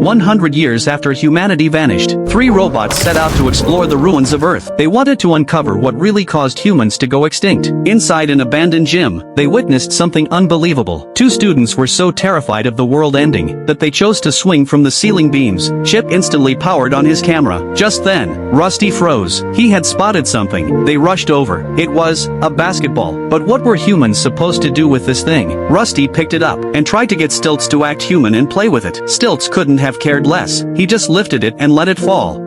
100 years after humanity vanished, 3 robots set out to explore the ruins of Earth. They wanted to uncover what really caused humans to go extinct. Inside an abandoned gym, they witnessed something unbelievable. 2 students were so terrified of the world ending that they chose to swing from the ceiling beams. Chip instantly powered on his camera. Just then, Rusty froze. He had spotted something. They rushed over. It was a basketball. But what were humans supposed to do with this thing? Rusty picked it up and tried to get Stilts to act human and play with it. Stilts couldn't have cared less. He just lifted it and let it fall.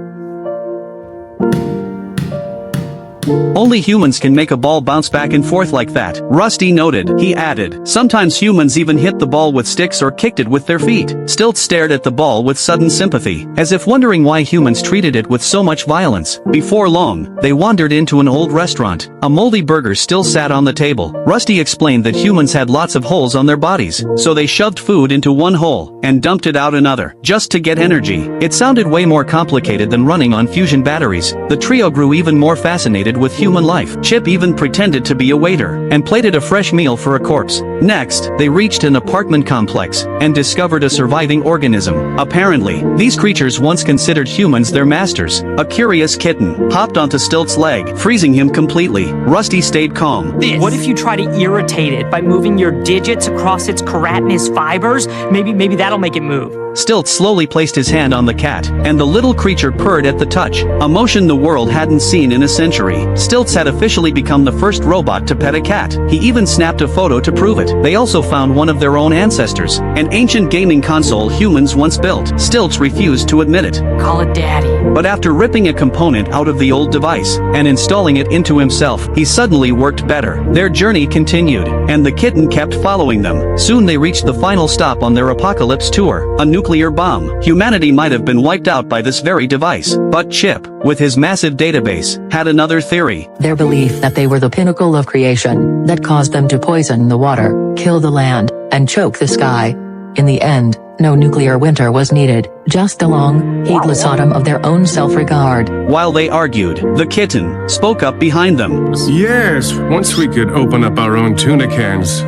Only humans can make a ball bounce back and forth like that, Rusty noted. He added, sometimes humans even hit the ball with sticks or kicked it with their feet. Stilts stared at the ball with sudden sympathy, as if wondering why humans treated it with so much violence. Before long, they wandered into an old restaurant. A moldy burger still sat on the table. Rusty explained that humans had lots of holes on their bodies, so they shoved food into one hole and dumped it out another, just to get energy. It sounded way more complicated than running on fusion batteries. The trio grew even more fascinated with human life. Chip even pretended to be a waiter and plated a fresh meal for a corpse. Next, they reached an apartment complex and discovered a surviving organism. Apparently, these creatures once considered humans their masters. A curious kitten hopped onto Stilt's leg, freezing him completely. Rusty stayed calm. What if you try to irritate it by moving your digits across its keratinous fibers? Maybe that'll make it move. Stilts slowly placed his hand on the cat, and the little creature purred at the touch, a motion the world hadn't seen in a century. Stilts had officially become the first robot to pet a cat. He even snapped a photo to prove it. They also found one of their own ancestors, an ancient gaming console humans once built. Stilts refused to admit it. Call it Daddy. But after ripping a component out of the old device and installing it into himself, he suddenly worked better. Their journey continued, and the kitten kept following them. Soon they reached the final stop on their apocalypse tour, a nuclear bomb. Humanity might have been wiped out by this very device, but Chip, with his massive database, had another theory. Their belief that they were the pinnacle of creation, that caused them to poison the water, kill the land, and choke the sky. In the end, no nuclear winter was needed, just a long, heedless autumn of their own self-regard. While they argued, the kitten spoke up behind them. Yes, once we could open up our own tuna cans.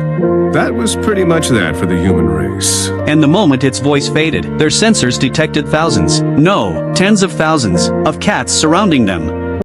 That was pretty much that for the human race. And the moment its voice faded, their sensors detected thousands, no, tens of thousands, of cats surrounding them.